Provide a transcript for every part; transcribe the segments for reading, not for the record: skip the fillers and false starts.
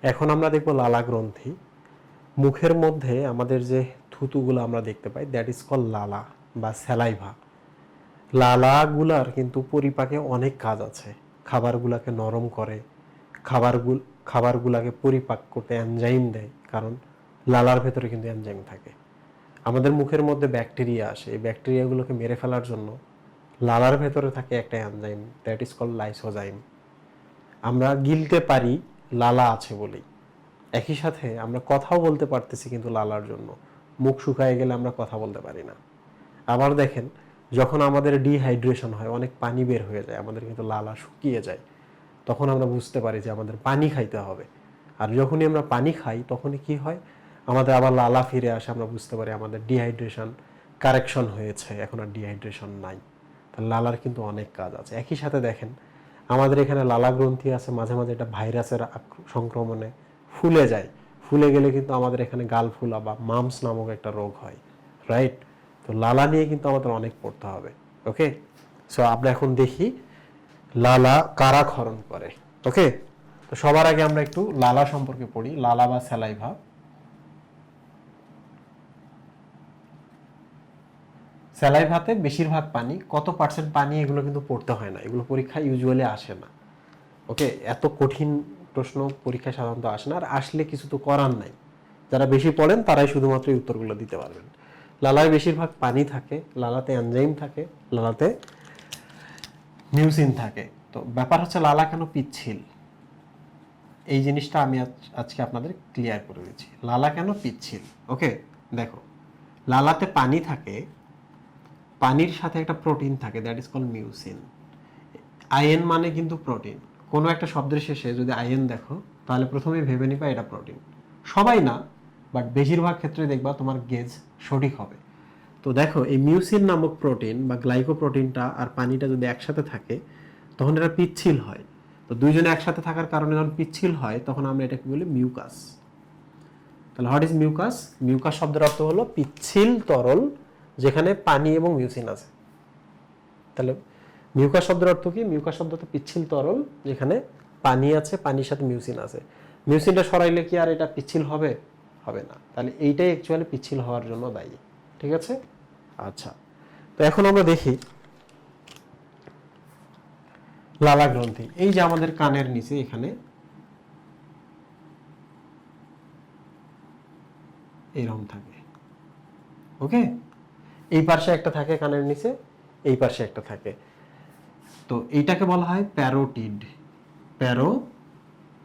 এখন আমরা দেখব লালা গ্রন্থি। মুখের মধ্যে আমাদের যে থুতুগুলো আমরা দেখতে পাই, দ্যাট ইজ কল লালা বা স্যালাইভা। লালাগুলার কিন্তু পরিপাকে অনেক কাজ আছে। খাবারগুলোকে নরম করে, খাবারগুলোকে পরিপাক করতে এনজাইম দেয়, কারণ লালার ভেতরে কিন্তু এনজাইম থাকে। আমাদের মুখের মধ্যে ব্যাকটেরিয়া আসে, এই ব্যাকটেরিয়াগুলোকে মেরে ফেলার জন্য লালার ভেতরে থাকে একটা enzyme, that is call lysozyme. আমরা গিলতে পারি লালা আছে বলেই। একই সাথে আমরা কথাও বলতে পারতেছি কিন্তু লালার জন্য। মুখ শুকায় গেলে আমরা কথা বলতে পারি না। আবার দেখেন, যখন আমাদের ডিহাইড্রেশন হয়, অনেক পানি বের হয়ে যায়, আমাদের কিন্তু লালা শুকিয়ে যায়, তখন আমরা বুঝতে পারি যে আমাদের পানি খাইতে হবে। আর যখনই আমরা পানি খাই তখনই কি হয়, আমাদের আবার লালা ফিরে আসে, আমরা বুঝতে পারি আমাদের ডিহাইড্রেশন কারেকশন হয়েছে, এখন আর ডিহাইড্রেশন নাই। তাহলে লালার কিন্তু অনেক কাজ আছে। একই সাথে দেখেন, আমাদের এখানে লালা গ্রন্থি আছে, মাঝে মাঝে এটা ভাইরাসের সংক্রমণে ফুলে যায়। ফুলে গেলে কিন্তু আমাদের এখানে গাল ফুলা বা মামস নামক একটা রোগ হয়, রাইট? তো লালা নিয়ে কিন্তু আমাদের অনেক পড়তে হবে। ওকে, সো আমরা এখন দেখি লালা কারা ক্ষরণ করে। ওকে, তো সবার আগে আমরা একটু লালা সম্পর্কে পড়ি। লালা বা স্যালাইভা। স্যালাইভাতে বেশিরভাগ পানি, কত পার্সেন্ট পানি এগুলো কিন্তু পড়তে হয় না, এগুলো পরীক্ষায় ইউজুয়ালি আসে না। ওকে, এত কঠিন প্রশ্ন পরীক্ষায় সাধারণত আসে না, আর আসলে কিছু তো করার নাই। যারা বেশি পড়েন তারাই শুধুমাত্র এই উত্তরগুলো দিতে পারবেন। লালায় বেশিরভাগ পানি থাকে, লালাতে এনজাইম থাকে, লালাতে মিউসিন থাকে। তো ব্যাপার হচ্ছে লালা কেন পিচ্ছিল, এই জিনিসটা আমি আজকে আপনাদের ক্লিয়ার করে দিচ্ছি। লালা কেন পিচ্ছিল? ওকে, দেখো, লালাতে পানি থাকে, পানির সাথে একটা প্রোটিন থাকে, that is call mucin. Ion মানে কিন্তু প্রোটিন। কোনো একটা শব্দের শেষে যদি আয়ন দেখো, তাহলে প্রথমেই ভেবে নিবা এটা প্রোটিন। সবাই না, বাট বেশিরভাগ ক্ষেত্রে দেখবা তোমার গেজ সঠিক হবে। তো দেখো, এই মিউসিন নামক প্রোটিন বা গ্লাইকোপ্রোটিনটা আর পানিটা যদি একসাথে থাকে, তখন এটা পিচ্ছিল হয়। তো দুইজনে একসাথে থাকার কারণে যখন পিচ্ছিল হয়, তখন আমরা এটাকে বলি মিউকাস। তাহলে হোয়াট ইজ মিউকাস? মিউকাস শব্দের অর্থ হলো পিচ্ছিল তরল যেখানে পানি এবং মিউসিন আছে। তাহলে মিউকাস শব্দের অর্থ কি? মিউকাস শব্দ তো পিচ্ছিল তরল যেখানে পানি আছে, পানির সাথে মিউসিন আছে। মিউসিনটা সরাইলে কি আর এটা পিচ্ছিল হবে? হবে না। তাহলে এইটাই অ্যাকচুয়ালি পিচ্ছিল হওয়ার জন্য দায়ী। ঠিক আছে? আচ্ছা, তো এখন আমরা দেখি লালা গ্রন্থি। এই যে আমাদের কানের নিচে এখানে এরকম থাকে। ওকে, এই পাশে একটা থাকে কানের নিচে, এই পাশে একটা থাকে। তো এইটাকে বলা হয় প্যারোটিড। প্যারোটিড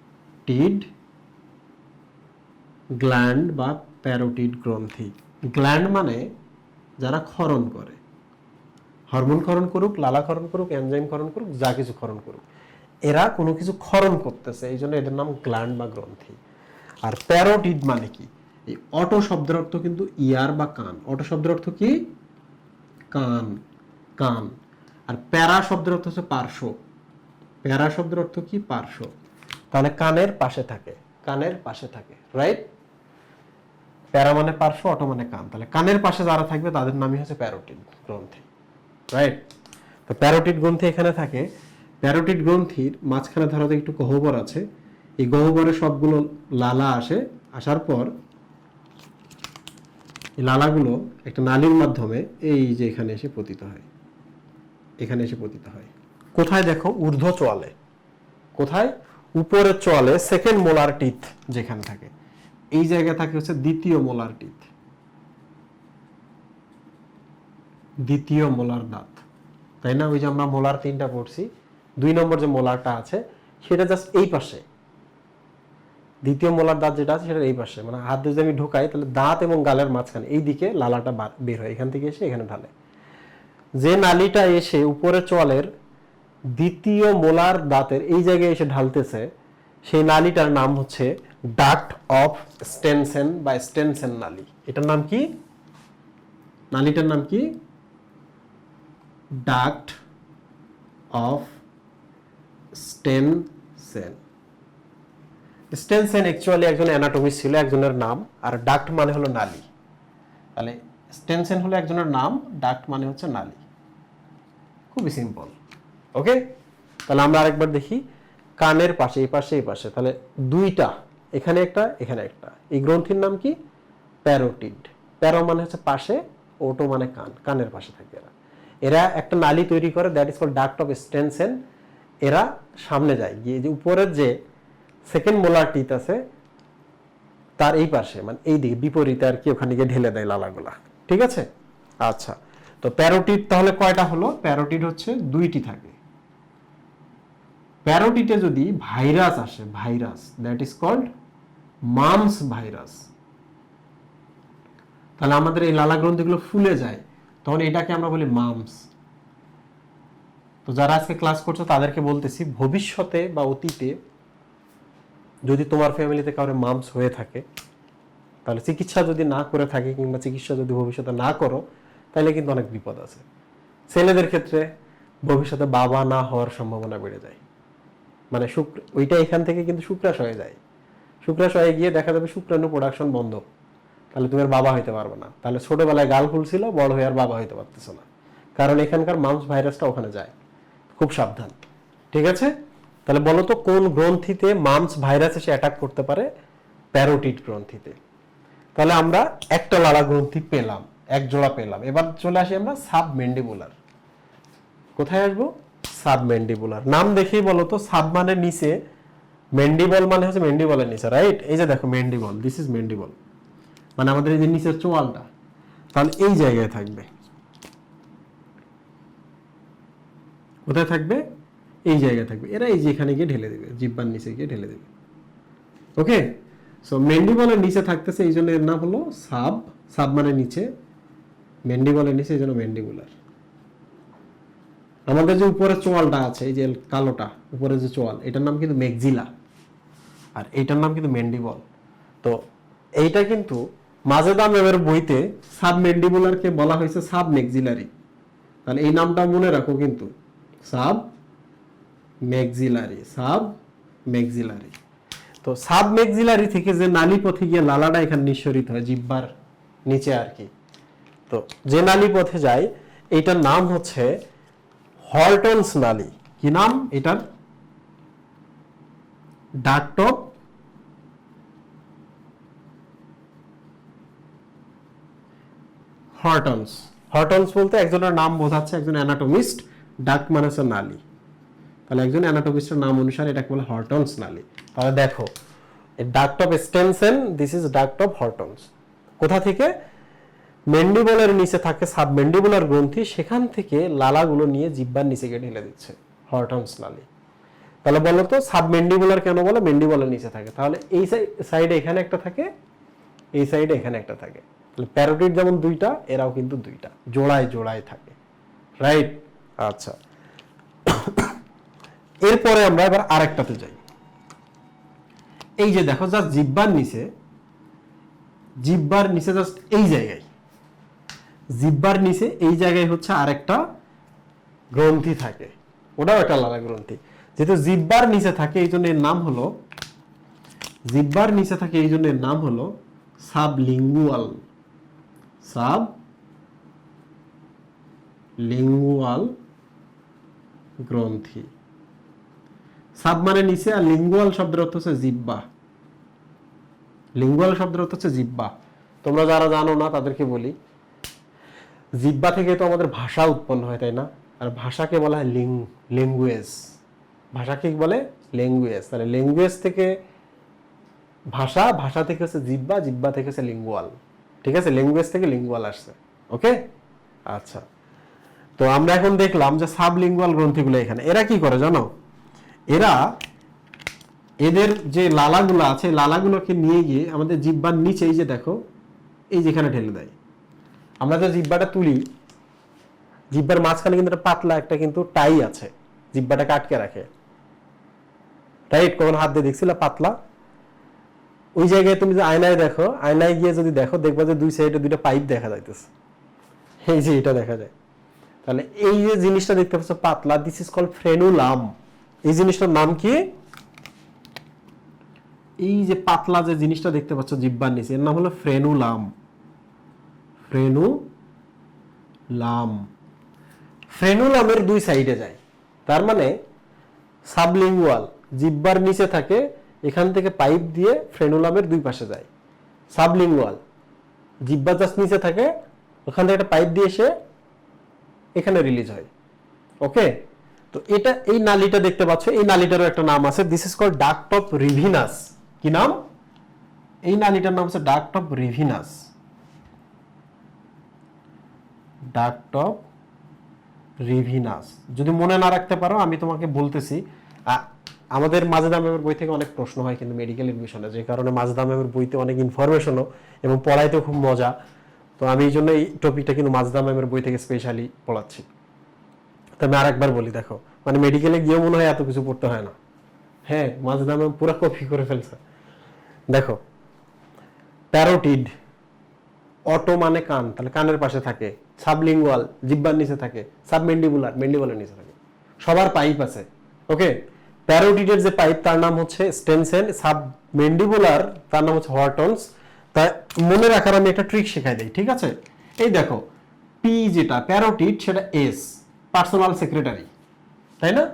গ্ল্যান্ড বা প্যারোটিড গ্রন্থি। গ্ল্যান্ড মানে যারা ক্ষরণ করে, হরমোন ক্ষরণ করুক, লালা ক্ষরণ করুক, এনজাইম ক্ষরণ করুক, যা কিছু ক্ষরণ করুক, এরা কোনো কিছু ক্ষরণ করতেছে, এই জন্য এদের নাম গ্ল্যান্ড বা গ্রন্থি। আর প্যারোটিড মানে কি? এই অটো শব্দের অর্থ কিন্তু ইয়ার বা কান। অটো শব্দের অর্থ কি? কান, কান। আর প্যারা শব্দের অর্থ হচ্ছে পার্শ্ব। প্যারা শব্দের অর্থ কি? পার্শ্ব। তাহলে কানের পাশে থাকে, কানের পাশে থাকে, রাইট? প্যারা মানে পার্শ্ব, অটো মানে কান। তাহলে কানের পাশে যারা থাকবে তাদের নামই হচ্ছে প্যারোটিড গ্রন্থি, রাইট? তো প্যারোটিড গ্রন্থি এখানে থাকে। প্যারোটিড গ্রন্থির মাঝখানে ধরো একটু গহ্বর আছে, এই গহ্বরে সবগুলো লালা আসে, আসার পর এই লালাগুলো একটা নালীর মাধ্যমে এই যে এখানে এসে পতিত হয়, এখানে এসে পতিত হয়। কোথায়? দেখো, ঊর্ধ্ব চোয়ালে। কোথায়? উপরের চোয়ালে সেকেন্ড মোলার টিথ যেখানে থাকে, এই জায়গায় থাকে হচ্ছে দ্বিতীয় মোলার টিথ, দ্বিতীয় মোলার দাঁত, তাই না? ওই যে আমরা মোলার 3টা পড়ছি, 2 নম্বর যে মোলারটা আছে সেটা জাস্ট এই পাশে, দ্বিতীয় মোলার দাঁত যেটা আছে সেটা এই পাশে। মানে হাত দিয়ে যদি আমি ঢুকাই, তাহলে দাঁত এবং গালের মাঝখানে এই দিকে লালাটা বের হয়, এখান থেকে এসে এখানে ঢালে। যে নালীটা এসে উপরের চোয়ালের দ্বিতীয় মোলার দাঁতের এই জায়গায় এসে ঢালতেছে, সেই নালীটার নাম হচ্ছে ডাক্ট অফ স্টেনসেন বা স্টেনসেন নালী। এটার নাম কি? নালীটার নাম কি? Duct of Stensen. Stensen actually একজন অ্যানাটমিস্ট ছিল, একজনের নাম। আর ডাক্ট মানে হলো নালী। তাহলে স্টেনসেন হলো একজনের নাম, ডাক্ট মানে হচ্ছে নালী। খুবই সিম্পল। ওকে, তাহলে আমরা আরেকবার দেখি। কানের পাশে, এই পাশে, এই পাশে, তাহলে দুইটা এখানে একটা, এখানে একটা। এই গ্রন্থির নাম কি? প্যারোটিড। প্যারো মানে হচ্ছে পাশে, ওটো মানে কান, কানের পাশে থাকে এরা। এরা একটা নালী তৈরি করে, that is called duct of Stensen. এরা সামনে যায় গিয়ে যে উপরের যে সেকেন্ড মোলার টিথ আছে তার এই পাশে, মানে এই দিকে বিপরীতে আর কি, ওখানে গিয়ে ঢেলে দেয় লালাগুলা। ঠিক আছে? আচ্ছা, তো প্যারোটিড তাহলে কয়টা হলো? প্যারোটিড হচ্ছে 2টি থাকে। প্যারোটিডে যদি ভাইরাস আসে, virus, that is called mumps virus, তাহলে আমাদের এই লালা গ্রন্থিগুলো ফুলে যায়, তখন এটাকে আমরা বলি মামস। তো যারা আজকে ক্লাস করছো তাদেরকে বলতেছি, ভবিষ্যতে বা অতীতে যদি তোমার ফ্যামিলিতে কারো মামস হয়ে থাকে, তাহলে চিকিৎসা যদি না করে থাকে, কিংবা চিকিৎসা যদি ভবিষ্যতে না করো, তাহলে কিন্তু অনেক বিপদ আছে। ছেলেদের ক্ষেত্রে ভবিষ্যতে বাবা না হওয়ার সম্ভাবনা বেড়ে যায়। মানে ওইটা এখান থেকে কিন্তু শুক্রাশয় হয়ে যায়। শুক্রাশয়ে গিয়ে দেখা যাবে শুক্রাণু প্রোডাকশন বন্ধ, তাহলে তুমি আর বাবা হইতে পারবে না। তাহলে ছোটবেলায় গাল ফুলছিল, বড় হয়ে আর বাবা হইতে পারতেছ না, কারণ এখানকার মামস ভাইরাসটা ওখানে যায়। খুব সাবধান। ঠিক আছে? তাহলে বলো তো কোন গ্রন্থিতে মামস ভাইরাস এসে অ্যাটাক করতে পারে? প্যারোটিড গ্রন্থিতে। তাহলে আমরা একটা লালা গ্রন্থি পেলাম, এক জোড়া পেলাম। এবার চলে আসি আমরা সাবমেন্ডিবুলার। কোথায় আসবো? সাবমেন্ডিবুলার। নাম দেখেই বলো তো, সাব মানে নিচে, মেন্ডিবল মানে হচ্ছে মেন্ডিবলের নিচে, রাইট? এই যে দেখো মেন্ডিবল, দিস ইজ মেন্ডিবল, মানে আমাদের এই যে নিচের চোয়ালটা, তাহলে এই জায়গায় থাকবে। কোথায় থাকবে? এই জায়গায় থাকবে। এরা এই যে এখানে গিয়ে ঢেলে দেবে, জিহ্বার নিচে গিয়ে ঢেলে দেবে। ওকে, সো মেন্ডিবলের নিচে থাকতেছে, এই জন্য এর নাম হলো সাব। সাব মানে নিচে, মেন্ডিবলের নিচে, এই জন্য মেন্ডিবুলার। আমাদের যে উপরে চোয়ালটা আছে, এই যে কালোটা উপরে যে চোয়াল, এটার নাম কিন্তু মেক্সিলা, আর এইটার নাম কিন্তু মেন্ডিবল। তো এইটা কিন্তু মাজেদা ম্যামের বইতে সাবমেন্ডিবুলারকে বলা হয়েছে সাব মেক্সিলারি। তাহলে এই নামটা মনে রাখো কিন্তু, সাব মেক্সিলারি, সাব মেক্সিলারি। তো সাব মেক্সিলারি থেকে যে নালী পথে গিয়ে লালাটা এখানে নিঃসরিত হয় জিহ্বার নিচে আর কি, তো যে নালী পথে যায় এইটার নাম হচ্ছে হর্টনস নালী। কি নাম এটার? Duct of হর্টনস। হর্টনস বলতে একজনের নাম বোঝাচ্ছে, একজন অ্যানাটমিস্ট। ডাক্ট মানে হচ্ছে নালী, তাহলে একজন অ্যানাটমিস্টের নাম অনুসারে এটাকে বলে হর্টনস নালী। তাহলে দেখো, duct of Stensen, this is duct of Wharton's. কোথা থেকে? মেন্ডিবলের নিচে থাকে সাবমেন্ডিবুলার গ্রন্থি, সেখান থেকে লালাগুলো নিয়ে জিহ্বার নিচে গিয়ে ঢেলে দিচ্ছে, হর্টনস নালী। তাহলে বলো তো সাবমেন্ডিবুলার কেন বলে? মেন্ডিবলের নিচে থাকে। তাহলে এই সাইডে এখানে একটা থাকে, এই সাইডে এখানে একটা থাকে। তাহলে প্যারোটিড যেমন 2টা, এরাও কিন্তু 2টা, জোড়ায় জোড়ায় থাকে, রাইট? আচ্ছা, এরপরে আমরা এবার আরেকটাতে যাই। এই যে দেখো, জাস্ট জিহ্বার নিচে, জিহ্বার নিচে জাস্ট এই জায়গায়, জিহ্বার নিচে এই জায়গায় হচ্ছে আরেকটা গ্রন্থি থাকে, ওটাও একটা লালা গ্রন্থি। যেহেতু জিহ্বার নিচে থাকে এই জন্য এর নাম হলো, জিহ্বার নিচে থাকে এই জন্য এর নাম হলো সাবলিঙ্গুয়াল, সাবলিঙ্গুয়াল গ্রন্থি। সাব মানে নিচে, আর লিঙ্গুয়াল শব্দের অর্থ হচ্ছে জিহ্বা। লিঙ্গুয়াল শব্দের অর্থ হচ্ছে জিহ্বা। তোমরা যারা জানো না তাদেরকে বলি, জিহ্বা থেকে তো আমাদের ভাষা উৎপন্ন হয়, তাই না? আর ভাষাকে বলা হয় ল্যাঙ্গুয়েজ। ভাষাকে বলে ল্যাঙ্গুয়েজ। তাহলে ল্যাঙ্গুয়েজ থেকে ভাষা, ভাষা থেকে হচ্ছে জিহ্বা, জিহ্বা থেকে হচ্ছে লিঙ্গুয়াল। ঠিক আছে? ল্যাঙ্গুয়েজ থেকে লিঙ্গুয়াল আসছে। ওকে, আচ্ছা। তো আমরা এখন দেখলাম যে সাবলিঙ্গুয়াল গ্রন্থিগুলো এখানে, এরা কি করে জানো? এরা এদের যে লালাগুলো আছে, লালাগুলোকে নিয়ে গিয়ে আমাদের জিহ্বার নিচে, এই যে দেখো, এই যেখানে ঢেলে দেয়। আমরা যে জিহ্বাটা তুলি, জিহ্বার মাঝখানে কিন্তু একটা পাতলা একটা কিন্তু টাই আছে, জিহ্বাটাকে আটকে রাখে, রাইট? কখন হাত দিয়ে দেখছিল পাতলা? ওই জায়গায় তুমি যে আয়নায় দেখো, আয়নায় গিয়ে যদি দেখো, দেখবা যে 2 সাইডে 2টা পাইপ দেখা যাইতেছে, এই যে এটা দেখা যায়। তাহলে এই যে জিনিসটা দেখতে পাচ্ছ পাতলা, দিস ইজ কল্ড ফ্রেনুলাম। এই জিনিসটার নাম কি? এই যে পাতলা যে জিনিসটা দেখতে পাচ্ছ জিহ্বার নিচে, এর নাম হলো ফ্রেনুলাম। ফ্রেনুলাম, ফ্রেনুলামের 2 সাইডে যায়। তার মানে সাবলিঙ্গুয়াল জিহ্বার নিচে থাকে, এখান থেকে পাইপ দিয়ে ফ্রেনুলামের দুই পাশে যায়। সাবলিঙ্গুয়াল জিহ্বা জাস্ট নিচে থাকে, ওখান থেকে একটা পাইপ দিয়ে এসে এখানে রিলিজ হয়। ওকে, তো এটা এই নালীটা দেখতে পাচ্ছ, এই নালীটারও একটা নাম আছে, this is called duct of Rivinus. কি নাম? এই নালীটার নাম হচ্ছে duct of Rivinus. Duct of Rivinus. যদি মনে না রাখতে পারো আমি তোমাকে বলতেছি, আমাদের মাজেদা ম্যামের বই থেকে অনেক প্রশ্ন হয় কিন্তু মেডিকেল এডমিশনে, যে কারণে মাজেদা ম্যামের বইতে অনেক ইনফরমেশনও এবং পড়াইতেও খুব মজা। তো আমি এই জন্য এই টপিকটা কিন্তু মাজেদা ম্যামের বই থেকে স্পেশালি পড়াচ্ছি। তো আমি আরেকবার বলি, দেখো মানে মেডিকেলে গিয়েও মনে হয় এত কিছু পড়তে হয় না। হ্যাঁ, মাজেদা ম্যাম পুরো কপি করে ফেলছে। দেখো, প্যারোটিড, অটো মানে কান, তাহলে কানের পাশে থাকে। সাবলিঙ্গুয়াল জিহ্বার নিচে থাকে। সাবমেন্ডিবুলার মেন্ডিবুলার নিচে থাকে। সবার পাইপ আছে। ওকে, প্যারোটিডের যে পাইপ তার নাম হচ্ছে স্টেনসেন, সাবমেন্ডিবুলার তার নাম হচ্ছে হর্টনস। তাই মনে রাখার আমি একটা ট্রিক শেখাই দিই, ঠিক আছে? এই দেখো, পি যেটা প্যারোটিড সেটা এস, পার্সোনাল সেক্রেটারি, তাই না?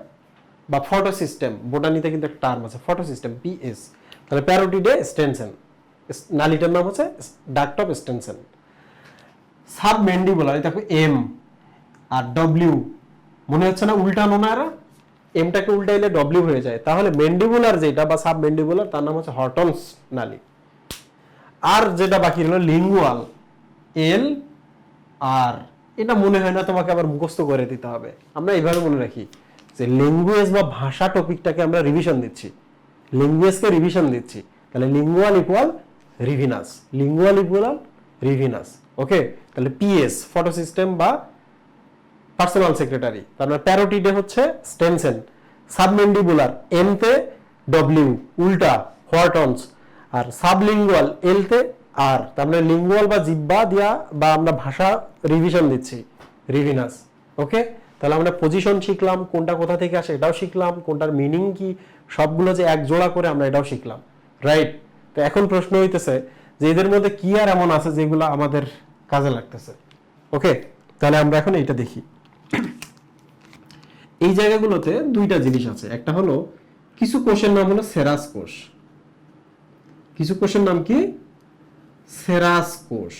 বা ফটো সিস্টেম, বোটানিতে কিন্তু একটা টার্ম আছে ফটো সিস্টেম, পিএস। তাহলে প্যারোটিডে স্টেনসেন, নালীটার নাম হচ্ছে ডাক্ট অফ স্টেনসেন। সাবমেন্ডিবুলার দেখো এম আর ডব্লিউ, মনে হচ্ছে না উল্টানো না? এরা এমটাকে উল্টাইলে ডব্লিউ হয়ে যায়। তাহলে মেন্ডিবুলার যেটা বা সাবমেন্ডিবুলার তার নাম হচ্ছে হর্টনস নালী। আর যেটা বাকি হলো লিঙ্গুয়াল, এল আর, এটা মনে হয় না তোমাকে আবার মুখস্থ করে দিতে হবে। আমরা এইভাবে মনে রাখি যে ল্যাঙ্গুয়েজ বা ভাষা টপিকটাকে আমরা রিভিশন দিচ্ছি, ল্যাঙ্গুয়েজকে রিভিশন দিচ্ছি। তাহলে লিঙ্গুয়াল ইকুয়াল রিভিনাস, লিঙ্গুয়াল ইকুয়াল রিভিনাস। ওকে, তাহলে পিএস ফটো সিস্টেম বা পার্সোনাল সেক্রেটারি। তারপরে প্যারোটিডে হচ্ছে স্টেনসেন, সাবমেন্ডিবুলার এম তে ডব্লিউ উল্টা হর্টনস, আর সাবলিঙ্গুয়াল এল তে আর, তার মানে লিঙ্গুয়াল বা জিহ্বা দিয়া বা আমরা ভাষা রিভিশন দিচ্ছি, রিভিনাস। ওকে, তাহলে আমরা পজিশন শিখলাম, কোনটা কোথা থেকে আসে এটাও শিখলাম, কোনটার মিনিং কি, সবগুলো যে এক জোড়া করে আমরা এটাও শিখলাম, রাইট? তো এখন প্রশ্ন হইতেছে যে এদের মধ্যে কি আর এমন আছে যেগুলো আমাদের কাজে লাগতেছে। ওকে, তাহলে আমরা এখন এইটা দেখি। এই জায়গাগুলোতে দুইটা জিনিস আছে, একটা হলো কিছু কোষের নাম হলো সেরাস কোষ, কিছু কোষের নাম কি সেরাস কোষ,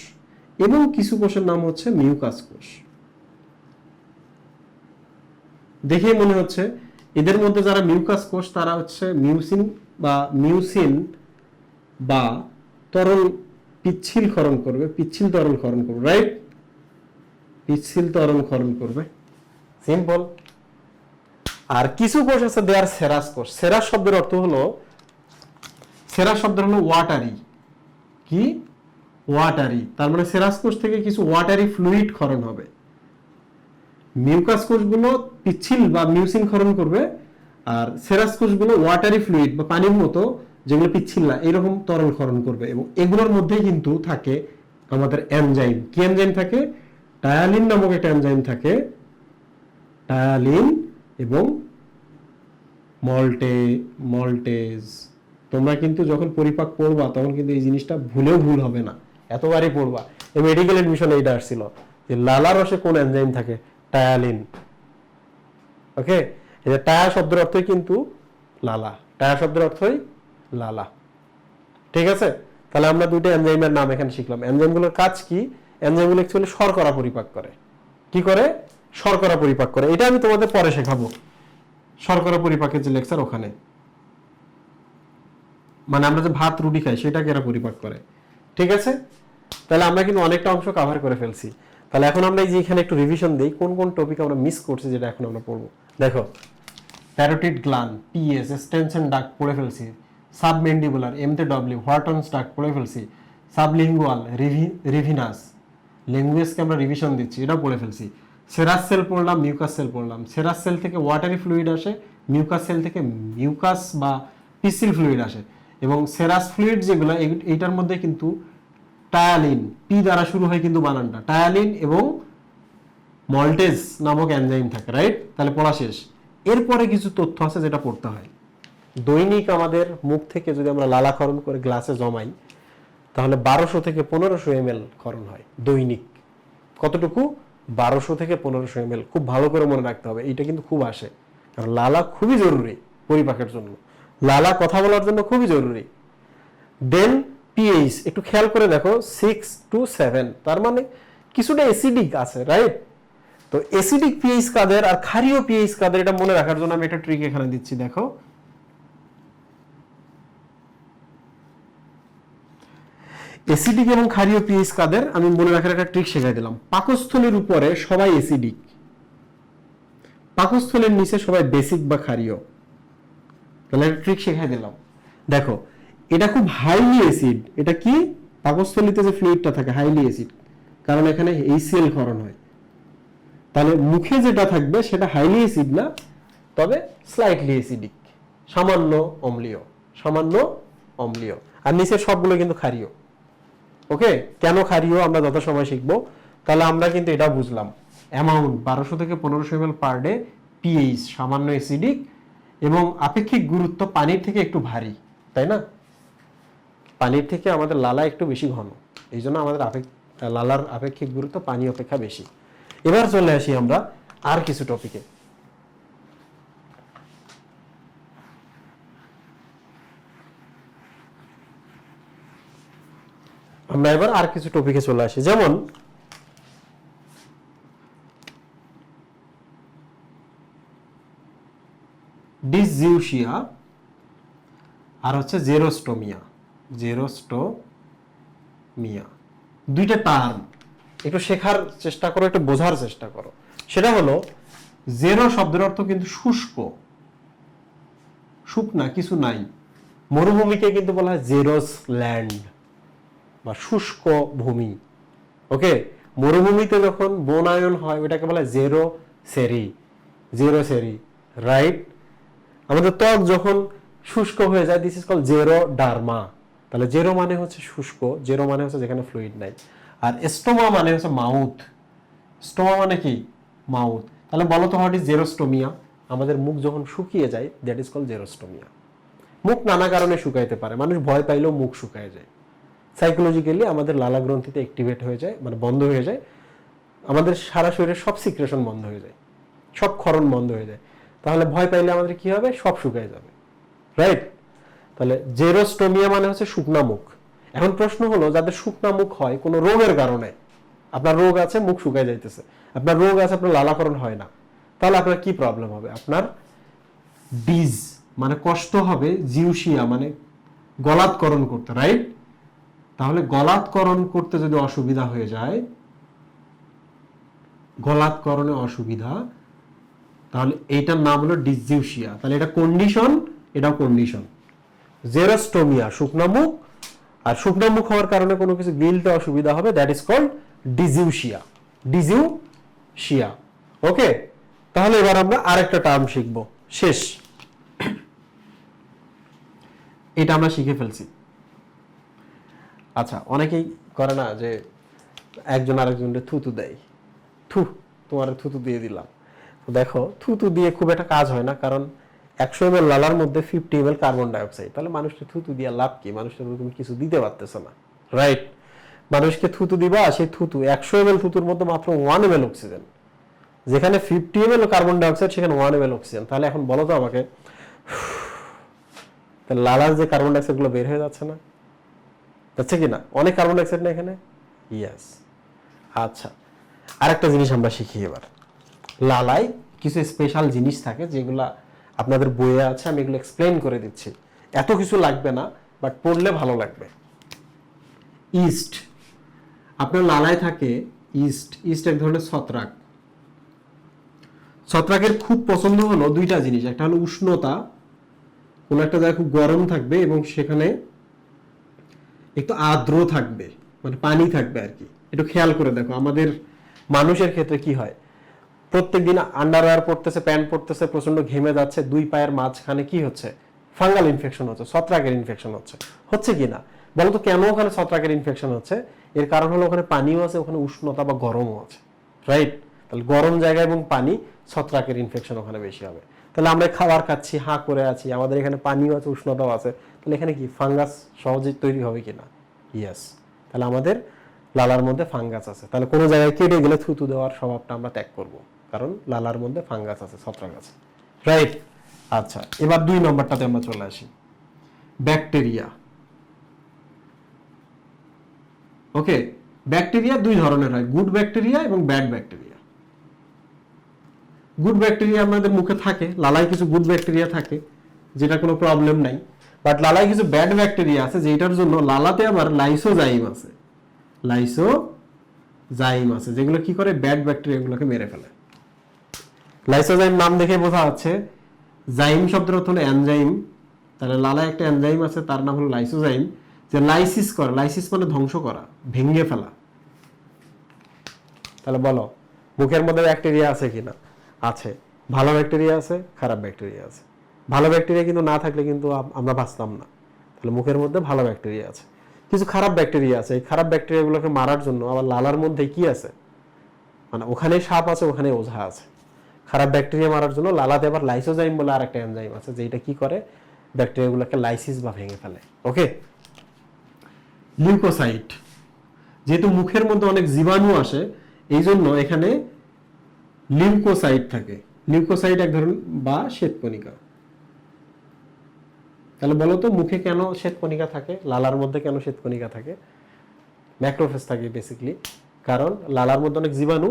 এবং কিছু কোষের নাম হচ্ছে মিউকাস কোষ। দেখে মনে হচ্ছে এদের মধ্যে যারা মিউকাস কোষ তারা হচ্ছে মিউসিন বা তরল পিচ্ছিল ক্ষরণ করবে, পিচ্ছিল তরল ক্ষরণ করবে, রাইট? পিচ্ছিল তরল ক্ষরণ করবে, সিম্পল। আর কিছু কোষ আছে দেয়ার সেরাস কোষ। সেরাস শব্দের অর্থ হলো, সেরাস শব্দের হলো ওয়াটারি। কি? ওয়াটারি। তার মানে সেরাস কোষ থেকে কিছু ওয়াটারি ফ্লুইড ক্ষরণ হবে। মিউকাস কোষগুলো পিচ্ছিল বা মিউসিন ক্ষরণ করবে, আর সেরাস কোষগুলো ওয়াটারি ফ্লুইড বা পানির মতো, যেগুলো পিচ্ছিল না এরকম তরল ক্ষরণ করবে। এবং এগুলোর মধ্যে কিন্তু থাকে আমাদের এনজাইম। কি এনজাইম থাকে? টায়ালিন নামক একটা এনজাইম থাকে, টায়ালিন এবং মল্টেজ। তোমরা কিন্তু যখন পরিপাক পড়বা তখন কিন্তু এই জিনিসটা ভুলেও ভুল হবে না, এতবারই পড়বা। এই মেডিকেল এডমিশনে এইটা আসছিল যে লালা রসে কোন এনজাইম থাকে? টায়ালিন। ওকে, এই যে টায়া শব্দের অর্থই কিন্তু লালা, টায়া শব্দের অর্থই লালা, ঠিক আছে? তাহলে আমরা দুইটা এনজাইমের নাম এখানে শিখলাম। এনজাইমগুলোর কাজ কি? এনজাইমগুলো অ্যাকচুয়ালি শর্করা পরিপাক করে। কি করে? শর্করা পরিপাক করে। এটা আমি তোমাদের পরে শেখাবো, শর্করা পরিপাকের যে লেকচার ওখানে। মানে আমরা যে ভাত রুটি খাই সেটাকে এরা পরিপাক করে, ঠিক আছে? তাহলে আমরা কিন্তু অনেকটা অংশ কভার করে ফেলছি। তাহলে এখন আমরা এই যে এখানে একটু রিভিশন দেই কোন কোন টপিক আমরা মিস করছি, যেটা এখন আমরা পড়বো। দেখো, প্যারোটিড গ্ল্যান্ড, পিএস, স্টেনসেন ডাক্ট পড়ে ফেলছি, সাবমেন্ডিবুলার এম তে ডব্লিউ, হর্টনস ডাক্ট পড়ে ফেলছি, সাবলিঙ্গুয়াল রিভিনাস, ল্যাঙ্গুয়েজকে আমরা রিভিশন দিচ্ছি, এটাও পড়ে ফেলছি। সেরাস সেল পড়লাম, মিউকাস সেল পড়লাম। সেরাস সেল থেকে ওয়াটারি ফ্লুইড আসে, মিউকাস সেল থেকে মিউকাস বা পিসিল ফ্লুইড আসে। এবং সেরাস ফ্লুইড যেগুলো, এইটার মধ্যে কিন্তু টায়ালিন, পি দ্বারা শুরু হয় কিন্তু বানানটা, টায়ালিন এবং মল্টেজ নামক এনজাইম থাকে, রাইট? তাহলে পড়া শেষ। এরপরে কিছু তথ্য আছে যেটা পড়তে হয়। দৈনিক আমাদের মুখ থেকে যদি আমরা লালা ক্ষরণ করে গ্লাসে জমাই তাহলে 1200 থেকে 1500 ml ক্ষরণ হয় দৈনিক। কতটুকু? 1200 থেকে 1500 ml। খুব ভালো করে মনে রাখতে হবে, এইটা কিন্তু খুব আসে, কারণ লালা খুবই জরুরি পরিপাকের জন্য। লালা কথা বলার জন্য খুবই জরুরি। দেন পিএইচ একটু খেয়াল করে দেখো 6 to 7, তার মানে কিছুটা অ্যাসিডিক আছে, রাইট? তো অ্যাসিডিক পিএইচ কাদের আর ক্ষারীয় পিএইচ কাদের, এটা মনে রাখার জন্য আমি একটা ট্রিক এখানে দিচ্ছি। দেখো, অ্যাসিডিক এবং ক্ষারীয় পিএইচ কাদের আমি মনে রাখার একটা ট্রিক শেখাই দিলাম। পাকস্থলীর উপরে সবাই অ্যাসিডিক, পাকস্থলীর নিচে সবাই বেসিক বা ক্ষারীয়। তাহলে একটা ট্রিক শেখাই দিলাম। দেখো, এটা খুব হাইলি অ্যাসিড, এটা কি পাকস্থলীতে যে ফ্লুইডটা থাকে হাইলি অ্যাসিড, কারণ এখানে HCl ক্ষরণ হয়। তাহলে মুখে যেটা থাকবে সেটা হাইলি অ্যাসিড না, তবে স্লাইটলি অ্যাসিডিক, সামান্য অম্লীয়, সামান্য অম্লীয়। আর নিচের সবগুলো কিন্তু ক্ষারীয়। ওকে, কেন ক্ষারীয় আমরা যত সময় শিখবো। তাহলে আমরা কিন্তু এটা বুঝলাম, অ্যামাউন্ট 1200 থেকে 1500 ml পার ডে, পিএইচ সামান্য অ্যাসিডিক, এবং আপেক্ষিক গুরুত্ব পানির থেকে একটু ভারী, তাই না? পানির থেকে আমাদের লালা একটু বেশি ঘন, এই জন্য আমাদের লালার আপেক্ষিক গুরুত্ব পানি অপেক্ষা বেশি। এবার চলে আসি আমরা আর কিছু টপিকে। আমরা এবার আর কিছু টপিকে চলে আসি, যেমন ডিসজিউশিয়া আর হচ্ছে জেরোস্টোমিয়া। জেরোস্টোমিয়া দুইটা টার্ম একটু শেখার চেষ্টা করো, একটু বোঝার চেষ্টা করো। সেটা হলো, জেরো শব্দের অর্থ কিন্তু শুষ্ক, শুকনা কিছু নাই। মরুভূমিকে কিন্তু বলা হয় জেরোস ল্যান্ড বা শুষ্ক ভূমি। ওকে, মরুভূমিতে যখন বনায়ন হয় ওটাকে বলা হয় জেরো সেরি, জেরো সেরি, রাইট? আমাদের ত্বক যখন শুষ্ক হয়ে যায়, this is call zero derma. তাহলে জেরো মানে হচ্ছে শুষ্ক, জেরো মানে হচ্ছে যেখানে ফ্লুইড নাই। আর স্টোমা মানে হচ্ছে মাউথ, স্টোমা মানে কি মাউথ। তাহলে বলো তো, হোয়াট ইজ জেরোস্টোমিয়া? আমাদের মুখ যখন শুকিয়ে যায়, দ্যাট ইজ কল জেরোস্টোমিয়া। মুখ নানা কারণে শুকাইতে পারে, মানুষ ভয় পাইলেও মুখ শুকায় যায়। সাইকোলজিক্যালি আমাদের লালা গ্রন্থিতে অ্যাক্টিভেট হয়ে যায়, মানে বন্ধ হয়ে যায়, আমাদের সারা শরীরের সব সিক্রেশন বন্ধ হয়ে যায়, সব ক্ষরণ বন্ধ হয়ে যায়। তাহলে ভয় পাইলে আমাদের কি হবে? সব শুকায় যাবে, রাইট? তাহলে জেরোস্টোমিয়া মানে হচ্ছে শুকনা মুখ। এখন প্রশ্ন হলো, যাদের শুকনা মুখ হয় কোনো রোগের কারণে, আপনার রোগ আছে, মুখ শুকায় যাইতেছে, আপনার রোগ আছে, আপনার লালাকরণ হয় না, তাহলে আপনার কি প্রবলেম হবে? আপনার ডিজ মানে কষ্ট হবে, জিউশিয়া মানে গলাৎকরণ করতে, রাইট? তাহলে গলাৎকরণ করতে যদি অসুবিধা হয়ে যায়, গলাৎকরণে অসুবিধা, তাহলে এইটার নাম হলো ডিসজিউশিয়া। তাহলে এটা কন্ডিশন, এটাও কন্ডিশন। জেরোস্টোমিয়া শুকনা মুখ, আর শুকনা মুখ হওয়ার কারণে কোনো কিছু গিলতে অসুবিধা হবে, দ্যাট ইজ কল্ড ডিজিউশিয়া, ডিজিউশিয়া। ওকে, তাহলে এবার আমরা আরেকটা টার্ম শিখব, শেষ। এটা আমরা শিখে ফেলছি। আচ্ছা, অনেকেই করে না যে একজন আরেকজনকে থুতু দেয়, থু, তোমার থুতু দিয়ে দিলাম। দেখো, থুতু দিয়ে খুব একটা কাজ হয় না, কারণ 100 ml লালার মধ্যে 50 ml কার্বন ডাইঅক্সাইড। তাহলে মানুষকে থুতু দিয়ে লাভ কি? মানুষকে তুমি কিছু দিতে পারতেছ না, রাইট? মানুষকে থুতু দিবা, সেই থুতু 100 ml থুতুর মধ্যে মাত্র 1 ml অক্সিজেন, যেখানে 50 ml কার্বন ডাইঅক্সাইড সেখানে 1 ml অক্সিজেন। তাহলে এখন বলো তো আমাকে, তাহলে লালার যে কার্বন ডাইঅক্সাইড গুলো বের হয়ে যাচ্ছে না, যাচ্ছে কি না? অনেক কার্বন ডাইঅক্সাইড না এখানে? ইয়েস। আচ্ছা, আরেকটা জিনিস আমরা শিখি এবার। লালায় কিছু স্পেশাল জিনিস থাকে যেগুলা আপনাদের বইয়ে আছে, আমি এগুলো এক্সপ্লেইন করে দিচ্ছি। এত কিছু লাগবে না, বাট পড়লে ভালো লাগবে। ইস্ট, আপনার লালায় থাকে ইস্ট। ইস্ট এক ধরনের ছত্রাক। ছত্রাকের খুব পছন্দ হলো দুইটা জিনিস, একটা হলো উষ্ণতা, কোন একটা জায়গায় খুব গরম থাকবে এবং সেখানে একটু আর্দ্র থাকবে, মানে পানি থাকবে আর কি। একটু খেয়াল করে দেখো, আমাদের মানুষের ক্ষেত্রে কি হয়, প্রত্যেকদিন আন্ডারওয়্যার পরতেছে, প্যান্ট পরতেছে, প্রচন্ড ঘেমে যাচ্ছে, দুই পায়ের মাঝখানে কি হচ্ছে? ফাঙ্গাল ইনফেকশন হচ্ছে, ছত্রাকের ইনফেকশন হচ্ছে কি না? বলতো কেন ওখানে ছত্রাকের ইনফেকশন হচ্ছে? এর কারণ হলো ওখানে পানিও আছে, ওখানে উষ্ণতা বা গরমও আছে, রাইট? তাহলে গরম জায়গা এবং পানি, ছত্রাকের ইনফেকশন ওখানে বেশি হবে। তাহলে আমরা খাবার খাচ্ছি, হাঁ করে আছি, আমাদের এখানে পানিও আছে, উষ্ণতাও আছে, তাহলে এখানে কি ফাঙ্গাস সহজে তৈরি হবে কিনা? ইয়েস। তাহলে আমাদের লালার মধ্যে ফাঙ্গাস আছে। তাহলে কোনো জায়গায় কেটে গেলে থুতু দেওয়ার স্বভাবটা আমরা ত্যাগ করব, কারণ লালার মধ্যে ফাঙ্গাস আছে, ছত্রাক আছে, রাইট? আচ্ছা, এবার 2 নম্বরটাতে আমরা চলে আসি, ব্যাকটেরিয়া। ওকে, ব্যাকটেরিয়া 2 ধরনের হয়, গুড ব্যাকটেরিয়া এবং ব্যাড ব্যাকটেরিয়া। গুড ব্যাকটেরিয়া আমাদের মুখে থাকে, লালায় কিছু গুড ব্যাকটেরিয়া থাকে, যেটা কোনো প্রবলেম নাই। বাট লালায় কিছু ব্যাড ব্যাকটেরিয়া আছে, যেটার জন্য লালাতে আবার লাইসোজাইম আছে, লাইসোজাইম আছে, যেগুলো কি করে ব্যাড ব্যাকটেরিয়াগুলোকে মেরে ফেলে। লাইসোজাইম নাম দেখে বোঝা যাচ্ছে, জাইম শব্দের অর্থ হলো এনজাইম, তাহলে লালায় একটা এনজাইম আছে, তার নাম হলো লাইসোজাইম, যে লাইসিস করে, লাইসিস মানে ধ্বংস করা, ভেঙে ফেলা। তাহলে বলো মুখের মধ্যে ব্যাকটেরিয়া আছে কিনা? আছে। ভালো ব্যাকটেরিয়া আছে, খারাপ ব্যাকটেরিয়া আছে। ভালো ব্যাকটেরিয়া কিন্তু না থাকলে কিন্তু আমরা বাঁচতাম না। তাহলে মুখের মধ্যে ভালো ব্যাকটেরিয়া আছে, কিছু খারাপ ব্যাকটেরিয়া আছে। এই খারাপ ব্যাকটেরিয়াগুলোকে মারার জন্য আবার লালার মধ্যে কি আছে, মানে ওখানে সাপ আছে, ওখানে ওঝা আছে। খারাপ ব্যাকটেরিয়া মারার জন্য লালাতে আবার লাইসোজাইম বলে আরেকটা এনজাইম আছে, যেটা কি করে ব্যাকটেরিয়াগুলোকে লাইসিস বা ভেঙে ফেলে। ওকে, লিউকোসাইট, যেহেতু মুখের মধ্যে অনেক জীবাণু আসে, এই জন্য এখানে লিউকোসাইট থাকে। লিউকোসাইট এক ধরনের বা শ্বেতকণিকা। তাহলে বলো তো মুখে কেন শ্বেতকণিকা থাকে, লালার মধ্যে কেন শ্বেতকণিকা থাকে? ম্যাক্রোফেজ থাকে বেসিক্যালি, কারণ লালার মধ্যে অনেক জীবাণু,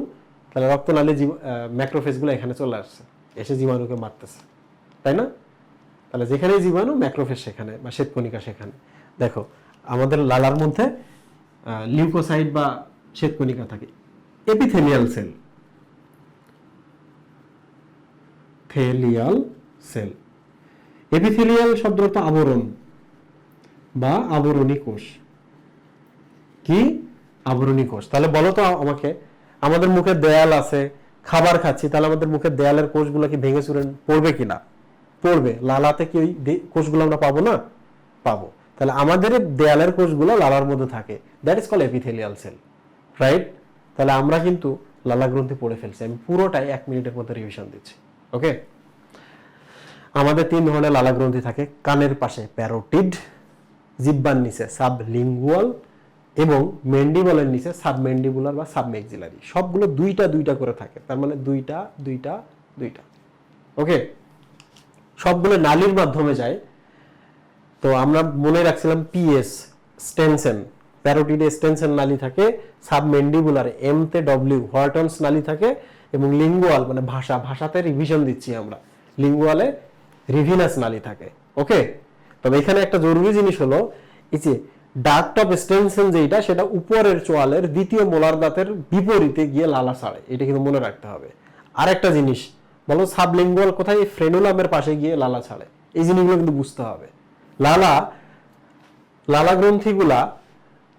তাহলে রক্তনালী ম্যাক্রোফেজগুলো এখানে চলে আসছে, এসে জীবাণুকে মারতেছে, তাই না? তাহলে যেখানে জীবাণু, ম্যাক্রোফেজ সেখানে, বা শ্বেতকণিকা সেখানে। দেখো আমাদের লালার মধ্যে লিউকোসাইট বা শ্বেতকণিকা থাকে। এপিথেলিয়াল সেল, থেলিয়াল সেল, এপিথেলিয়াল শব্দের অর্থ আবরণ বা আবরণী কোষ। কি? আবরণী কোষ। তাহলে বলো তো আমাকে, আমাদের মুখে দেয়াল আছে, খাবার খাচ্ছি, তাহলে আমাদের মুখের দেয়ালের কোষগুলো কি ভেঙে চুরে পড়বে কিনা? পড়বে। লালাতে কি ওই কোষগুলো আমরা পাবো না? পাবো। তাহলে আমাদের দেয়ালের কোষগুলো লালার মধ্যে থাকে, that is called epithelial cell, right? তাহলে আমরা কিন্তু লালা গ্রন্থি পড়ে ফেলছি। আমি পুরোটাই 1 মিনিটের মধ্যে রিভিশন দিচ্ছি। ওকে, আমাদের 3 ধরনের লালা গ্রন্থি থাকে। কানের পাশে প্যারোটিড, জিহ্বার নিচে সাবলিঙ্গুয়াল এবং ম্যান্ডিবলের নিচে সাবম্যান্ডিবুলার বা সাবম্যাক্সিলারি। সবগুলো দুইটা দুইটা করে থাকে, তার মানে দুইটা দুইটা দুইটা। ওকে, সবগুলো নালীর মাধ্যমে যায়। তো আমরা মনে রাখছিলাম পিএস, স্টেনসেন, প্যারোটিডে স্টেনসেন নালী থাকে, সাবম্যান্ডিবুলারে এম তে ডব্লিউ হর্টনস নালী থাকে, এবং লিঙ্গুয়াল মানে ভাষা, ভাষাতে রিভিশন দিচ্ছি আমরা, লিঙ্গুয়ালে রিভিনাস নালী থাকে। ওকে, তবে এখানে একটা জরুরি জিনিস হলো, এই যে ডাক্ট অফ স্টেনসেন যেটা, সেটা উপরের চোয়ালের দ্বিতীয় মোলার দাঁতের বিপরীতে গিয়ে লালা ছাড়ে, এটা কিন্তু মনে রাখতে হবে। আর একটা জিনিস বলো, সাবলিঙ্গুয়াল কোথায়? ফ্রেনুলামের পাশে গিয়ে লালা ছাড়ে, এই জিনিসগুলো কিন্তু বুঝতে হবে। লালা গ্রন্থিগুলা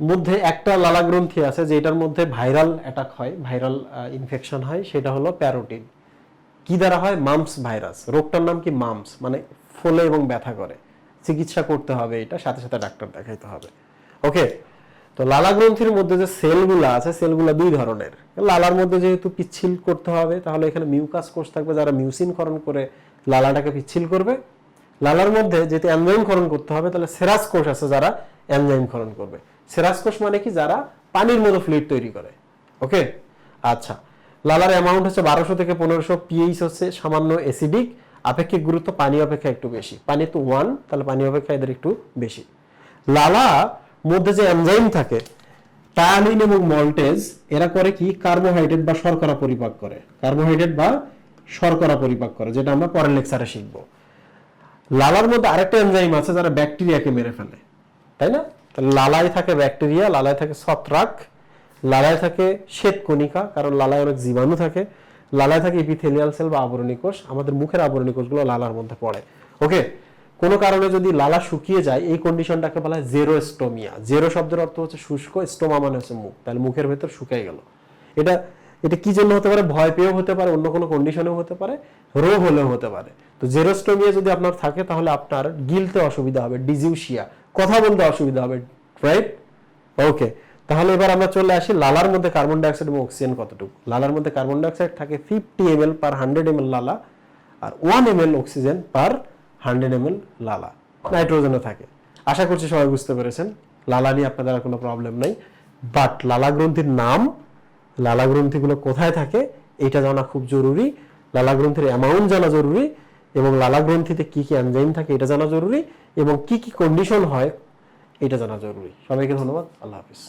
মধ্যে একটা লালা গ্রন্থি আছে যেটার মধ্যে ভাইরাল অ্যাটাক হয়, ভাইরাল ইনফেকশন হয়, সেটা হলো প্যারোটিড। কি দ্বারা হয়? Mumps virus. রোগটার নাম কি? মাম্পস, মানে ফোলে এবং ব্যথা করে। চিকিৎসা করতে হবে, এটা সাথে সাথে ডাক্তার দেখাইতে হবে। ওকে, তো লালা গ্রন্থির মধ্যে যে সেলগুলো আছে, সেলগুলো 2 ধরনের। লালার মধ্যে যেহেতু পিচ্ছিল করতে হবে, তাহলে এখানে মিউকাস কোষ থাকবে, যারা মিউসিন ক্ষরণ করে লালাটাকে পিচ্ছিল করবে। লালার মধ্যে যেহেতু এনজাইম ক্ষরণ করতে হবে, তাহলে সেরাস কোষ আছে, যারা এনজাইম ক্ষরণ করবে। সেরাস কোষ মানে কি? যারা পানির মতো ফ্লুইড তৈরি করে। ওকে, আচ্ছা, লালার অ্যামাউন্ট হচ্ছে 1200 থেকে 1500, পিএইচ হচ্ছে সামান্য অ্যাসিডিক, আপেক্ষিক গুরুত্ব পানি অপেক্ষা একটু বেশি। পানি তো 1, তাহলে পানি অপেক্ষা এদের একটু বেশি। লালা মধ্যে যে এনজাইম থাকে, টায়ালিন এবং মল্টেজ, এরা করে কি? কার্বোহাইড্রেট বা শর্করা পরিপাক করে, কার্বোহাইড্রেট বা শর্করা পরিপাক করে, যেটা আমরা পরের লেকচারে শিখবো। লালার মধ্যে আরেকটা এনজাইম আছে যারা ব্যাকটেরিয়াকে মেরে ফেলে, তাই না? তাহলে লালায় থাকে ব্যাকটেরিয়া, লালায় থাকে ছত্রাক, লালায় থাকে শ্বেতকণিকা, কারণ লালায় অনেক জীবাণু থাকে, লালায় থাকে এপিথেলিয়াল সেল বা আবরণী কোষ। আমাদের মুখের আবরণী কোষগুলো লালার মধ্যে পড়ে। ওকে, কোনো কারণে যদি লালা শুকিয়ে যায়, এই কন্ডিশনটাকে বলা হয় জেরোস্টোমিয়া। জেরো শব্দের অর্থ হচ্ছে শুষ্ক, স্টোমা মানে হচ্ছে মুখ, তাহলে মুখের ভেতর শুকিয়ে গেল। এটা এটা কি জন্য হতে পারে? ভয় পেয়েও হতে পারে, অন্য কোনো কন্ডিশনেও হতে পারে, রোগ হলেও হতে পারে। তো জেরোস্টোমিয়া যদি আপনার থাকে, তাহলে আপনার গিলতে অসুবিধা হবে, ডিজিউশিয়া, কথা বলতে অসুবিধা হবে, রাইট? ওকে, তাহলে এবার আমরা চলে আসি লালার মধ্যে কার্বন ডাইঅক্সাইড এবং অক্সিজেন কতটুকু। লালার মধ্যে কার্বন ডাইঅক্সাইড থাকে 50 ml পার 100 ml লালা, আর 1 ml অক্সিজেন পার 100 ml লালা। নাইট্রোজেনও থাকে। আশা করছি সবাই বুঝতে পেরেছেন, লালা নিয়ে আপনাদের আর কোনো প্রবলেম নাই। বাট লালা গ্রন্থির নাম, লালা গ্রন্থিগুলো কোথায় থাকে, এটা জানা খুব জরুরি। লালা গ্রন্থির অ্যামাউন্ট জানা জরুরি, এবং লালা গ্রন্থিতে কি কি এনজাইম থাকে এটা জানা জরুরি, এবং কি কি কন্ডিশন হয় এটা জানা জরুরি। সবাইকে ধন্যবাদ। আল্লাহ হাফিজ।